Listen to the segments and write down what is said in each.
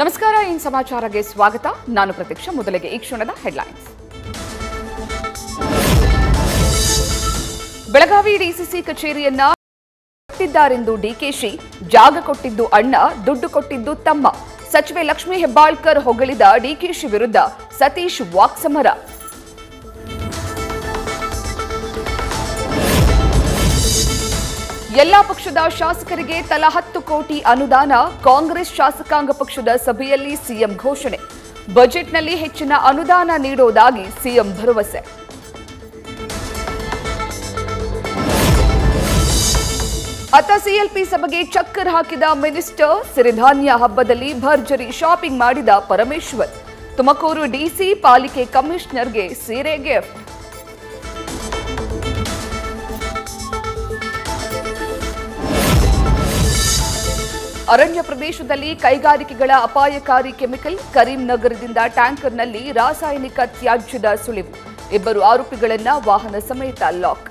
ನಮಸ್ಕಾರ, ಇನ್ ಸಮಾಚಾರಕ್ಕೆ ಸ್ವಾಗತ. ನಾನು ಪ್ರತೀಕ್ಷಾ. ಮೊದಲಿಗೆ ಈ ಕ್ಷಣದ ಹೆಡ್ಲೈನ್ಸ್. ಬೆಳಗಾವಿ ಡಿಸಿಸಿ ಕಚೇರಿಯನ್ನ ಕಟ್ಟಿದ್ದಾರೆಂದು ಡಿಕೆಶಿ, ಜಾಗ ಕೊಟ್ಟಿದ್ದು ಅಣ್ಣ, ದುಡ್ಡು ಕೊಟ್ಟಿದ್ದು ತಮ್ಮ. ಸಚಿವೆ ಲಕ್ಷ್ಮೀ ಹೆಬ್ಬಾಳ್ಕರ್ ಹೊಗಳಿದ ಡಿಕೆಶಿ ವಿರುದ್ಧ ಸತೀಶ್ ವಾಕ್ಸಮರ. ಎಲ್ಲಾ ಪಕ್ಷದ ಶಾಸಕರಿಗೆ ತಲಾ 10 ಕೋಟಿ ಅನುದಾನ. ಕಾಂಗ್ರೆಸ್ ಶಾಸಕಾಂಗ ಪಕ್ಷದ ಸಭೆಯಲ್ಲಿ ಸಿಎಂ ಘೋಷಣೆ. ಬಜೆಟ್ನಲ್ಲಿ ಹೆಚ್ಚಿನ ಅನುದಾನ ನೀಡುವುದಾಗಿ ಸಿಎಂ ಭರವಸೆ. ಅತ್ತ ಸಿಎಲ್ಪಿ ಸಭೆಗೆ ಚಕ್ಕರ್ ಹಾಕಿದ ಮಿನಿಸ್ಟರ್. ಸಿರಿಧಾನ್ಯ ಹಬ್ಬದಲ್ಲಿ ಭರ್ಜರಿ ಶಾಪಿಂಗ್ ಮಾಡಿದ ಪರಮೇಶ್ವರ್. ತುಮಕೂರು ಡಿಸಿ, ಪಾಲಿಕೆ ಕಮಿಷನರ್ಗೆ ಸೀರೆ ಗಿಫ್ಟ್. ಅರಣ್ಯ ಪ್ರದೇಶದಲ್ಲಿ ಕೈಗಾರಿಕೆಗಳ ಅಪಾಯಕಾರಿ ಕೆಮಿಕಲ್. ಕರೀಂನಗರದಿಂದ ಟ್ಯಾಂಕರ್ನಲ್ಲಿ ರಾಸಾಯನಿಕ ತ್ಯಾಜ್ಯದ ಸುಳಿವು. 2 ಆರೋಪಿಗಳನ್ನು ವಾಹನ ಸಮೇತ ಲಾಕ್.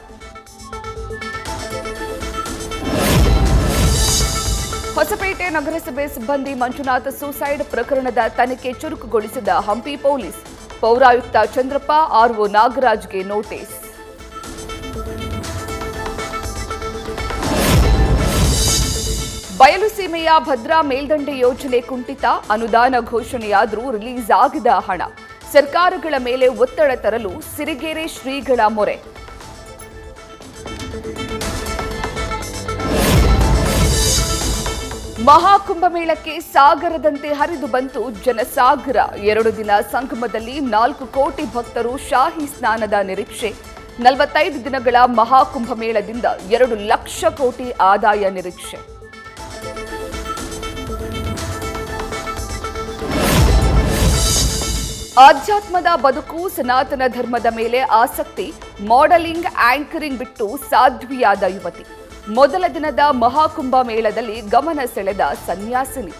ಹೊಸಪೇಟೆ ನಗರಸಭೆ ಸಿಬ್ಬಂದಿ ಮಂಜುನಾಥ್ ಸೂಸೈಡ್ ಪ್ರಕರಣದ ತನಿಖೆ ಚುರುಕುಗೊಳಿಸಿದ ಹಂಪಿ ಪೊಲೀಸ್. ಪೌರಾಯುಕ್ತ ಚಂದ್ರಪ್ಪ, ಆರ್ಒ ನಾಗರಾಜ್ಗೆ ನೋಟಿಸ್. ಬಯಲು ಸೀಮೆಯ ಭದ್ರಾ ಮೇಲ್ದಂಡೆ ಯೋಜನೆ ಕುಂಠಿತ. ಅನುದಾನ ಘೋಷಣೆಯಾದರೂ ರಿಲೀಸ್ ಆಗದ ಹಣ. ಸರ್ಕಾರಗಳ ಮೇಲೆ ಒತ್ತಡ ತರಲು ಸಿರಿಗೆರೆ ಶ್ರೀಗಳ ಮೊರೆ. ಮಹಾಕುಂಭಮೇಳಕ್ಕೆ ಸಾಗರದಂತೆ ಹರಿದು ಬಂತು ಜನಸಾಗರ. 2 ದಿನ ಸಂಗಮದಲ್ಲಿ 4 ಕೋಟಿ ಭಕ್ತರು. ಶಾಹಿ ಸ್ನಾನದ ನಿರೀಕ್ಷೆ. 45 ದಿನಗಳ ಮಹಾಕುಂಭಮೇಳದಿಂದ 2 ಲಕ್ಷ ಕೋಟಿ ಆದಾಯ ನಿರೀಕ್ಷೆ. ಆಧ್ಯಾತ್ಮದ ಬದುಕು, ಸನಾತನ ಧರ್ಮದ ಮೇಲೆ ಆಸಕ್ತಿ. ಮಾಡೆಲಿಂಗ್, ಆಂಕರಿಂಗ್ ಬಿಟ್ಟು ಸಾಧ್ವಿಯಾದ ಯುವತಿ. ಮೊದಲ ದಿನದ ಮಹಾಕುಂಭ ಮೇಳದಲ್ಲಿ ಗಮನ ಸೆಳೆದ ಸನ್ಯಾಸಿನಿ.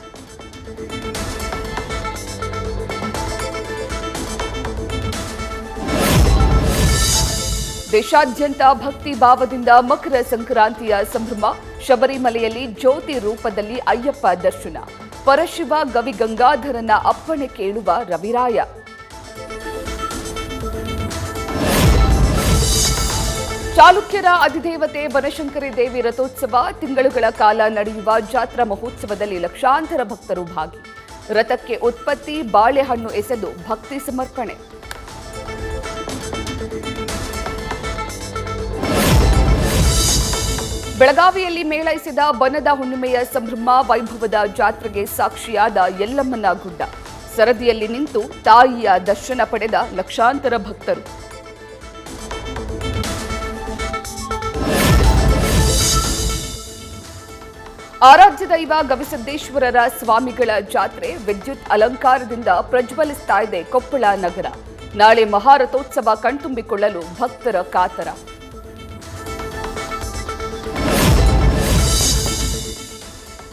ದೇಶಾದ್ಯಂತ ಭಕ್ತಿ ಭಾವದಿಂದ ಮಕರ ಸಂಕ್ರಾಂತಿಯ ಸಂಭ್ರಮ. ಶಬರಿಮಲೆಯಲ್ಲಿ ಜ್ಯೋತಿ ರೂಪದಲ್ಲಿ ಅಯ್ಯಪ್ಪ ದರ್ಶನ. ಪರಶಿವ ಗವಿ ಗಂಗಾಧರನ ಅಪ್ಪಣೆ ಕೇಳುವ ರವಿರಾಯ. ಚಾಲುಕ್ಯರ ಅಧಿದೇವತೆ ಬನಶಂಕರಿ ದೇವಿ ರಥೋತ್ಸವ. ತಿಂಗಳುಗಳ ಕಾಲ ನಡೆಯುವ ಜಾತ್ರಾ ಮಹೋತ್ಸವದಲ್ಲಿ ಲಕ್ಷಾಂತರ ಭಕ್ತರು ಭಾಗಿ. ರಥಕ್ಕೆ ಉತ್ಪತ್ತಿ, ಬಾಳೆಹಣ್ಣು ಎಸೆದು ಭಕ್ತಿ ಸಮರ್ಪಣೆ. ಬೆಳಗಾವಿಯಲ್ಲಿ ಮೇಳೈಸಿದ ಬನದ ಹುಣ್ಣಿಮೆಯ ಸಂಭ್ರಮ. ವೈಭವದ ಜಾತ್ರೆಗೆ ಸಾಕ್ಷಿಯಾದ ಯಲ್ಲಮ್ಮನ ಗುಡ್ಡ. ಸರದಿಯಲ್ಲಿ ನಿಂತು ತಾಯಿಯ ದರ್ಶನ ಪಡೆದ ಲಕ್ಷಾಂತರ ಭಕ್ತರು. ಆರಾಧ್ಯ ದೈವ ಗವಿಸಿದ್ದೇಶ್ವರರ ಸ್ವಾಮಿಗಳ ಜಾತ್ರೆ. ವಿದ್ಯುತ್ ಅಲಂಕಾರದಿಂದ ಪ್ರಜ್ವಲಿಸ್ತಾ ಇದೆ ಕೊಪ್ಪಳ ನಗರ. ನಾಳೆ ಮಹಾರಥೋತ್ಸವ ಕಣ್ತುಂಬಿಕೊಳ್ಳಲು ಭಕ್ತರ ಕಾತರ.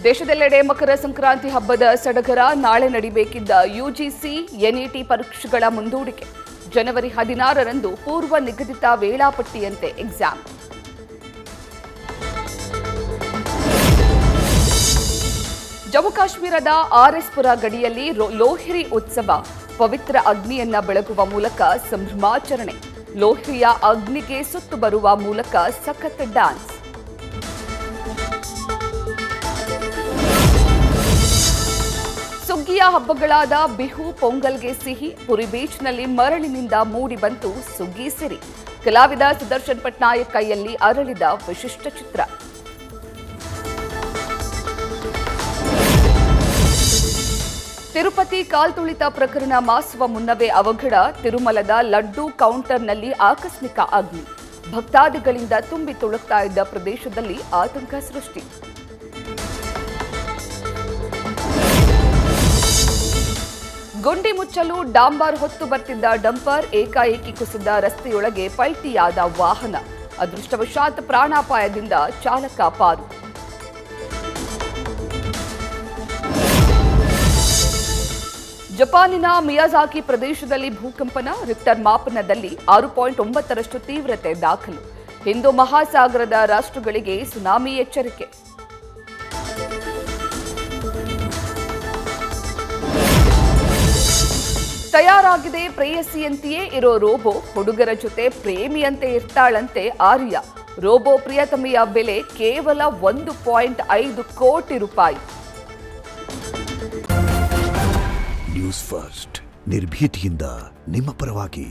ದೇಶದೆಲ್ಲೆಡೆ ಮಕರ ಸಂಕ್ರಾಂತಿ ಹಬ್ಬದ ಸಡಗರ. ನಾಳೆ ನಡೆಯಬೇಕಿದ್ದ ಯುಜಿಸಿ, ಎನ್ಇಟಿ ಪರೀಕ್ಷೆಗಳ ಮುಂದೂಡಿಕೆ. ಜನವರಿ 16ರಂದು ಪೂರ್ವ ನಿಗದಿತ ವೇಳಾಪಟ್ಟಿಯಂತೆ ಎಕ್ಸಾಮ್. ಜಮ್ಮು ಕಾಶ್ಮೀರದ ಆರ್ಎಸ್ಪುರ ಗಡಿಯಲ್ಲಿ ಲೋಹ್ರಿ ಉತ್ಸವ. ಪವಿತ್ರ ಅಗ್ನಿಯನ್ನ ಬೆಳಗುವ ಮೂಲಕ ಸಂಭ್ರಮಾಚರಣೆ. ಲೋಹ್ರಿಯ ಅಗ್ನಿಗೆ ಸುತ್ತು ಬರುವ ಮೂಲಕ ಸಖತ್ ಡ್ಯಾನ್ಸ್. ಸುಗ್ಗಿಯ ಹಬ್ಬಗಳಾದ ಬಿಹು, ಪೊಂಗಲ್ಗೆ ಸಿಹಿ. ಪುರಿ ಬೀಚ್ನಲ್ಲಿ ಮರಳಿನಿಂದ ಮೂಡಿ ಬಂತು ಸುಗ್ಗಿ ಸಿರಿ. ಕಲಾವಿದ ಸುದರ್ಶನ್ ಪಟ್ನಾಯಕ್ ಕೈಯಲ್ಲಿ ಅರಳಿದ ವಿಶಿಷ್ಟ ಚಿತ್ರ. ತಿರುಪತಿ ಕಾಲ್ತುಳಿತ ಪ್ರಕರಣ ಮಾಸುವ ಮುನ್ನವೇ ಅವಘಡ. ತಿರುಮಲದ ಲಡ್ಡು ಕೌಂಟರ್ನಲ್ಲಿ ಆಕಸ್ಮಿಕ ಅಗ್ನಿ. ಭಕ್ತಾದಿಗಳಿಂದ ತುಂಬಿ ತುಳುಕ್ತಾ ಇದ್ದ ಪ್ರದೇಶದಲ್ಲಿ ಆತಂಕ ಸೃಷ್ಟಿ. ಗುಂಡಿ ಮುಚ್ಚಲು ಡಾಂಬರ್ ಹೊತ್ತು ಬರ್ತಿದ್ದ ಡಂಪರ್. ಏಕಾಏಕಿ ಕುಸಿದ ರಸ್ತೆಯೊಳಗೆ ಪಲ್ಟಿಯಾದ ವಾಹನ. ಅದೃಷ್ಟವಶಾತ್ ಪ್ರಾಣಾಪಾಯದಿಂದ ಚಾಲಕ ಪಾರು. ಜಪಾನಿನ ಮಿಯಾಜಾಕಿ ಪ್ರದೇಶದಲ್ಲಿ ಭೂಕಂಪನ. ರಿಕ್ಟರ್ ಮಾಪನದಲ್ಲಿ 6.9ರಷ್ಟು ತೀವ್ರತೆ ದಾಖಲು. ಹಿಂದೂ ಮಹಾಸಾಗರದ ರಾಷ್ಟ್ರಗಳಿಗೆ ಸುನಾಮಿ ಎಚ್ಚರಿಕೆ. ತಯಾರಾಗಿದೆ ಪ್ರೇಯಸಿಯಂತೆಯೇ ಇರೋ ರೋಬೋ, ಹುಡುಗರ ಜೊತೆ ಪ್ರೇಮಿಯಂತೆ ಇರ್ತಾಳಂತೆ ಆರ್ಯ. ರೋಬೋ ಪ್ರಿಯತಮೆಯ ಬೆಲೆ ಕೇವಲ 1.5 ಕೋಟಿ ರೂಪಾಯಿ. ನ್ಯೂಸ್ ಫಸ್ಟ್ ನಿರ್ಭೀತಿಯಿಂದ ನಿಮ್ಮ ಪರವಾಗಿ.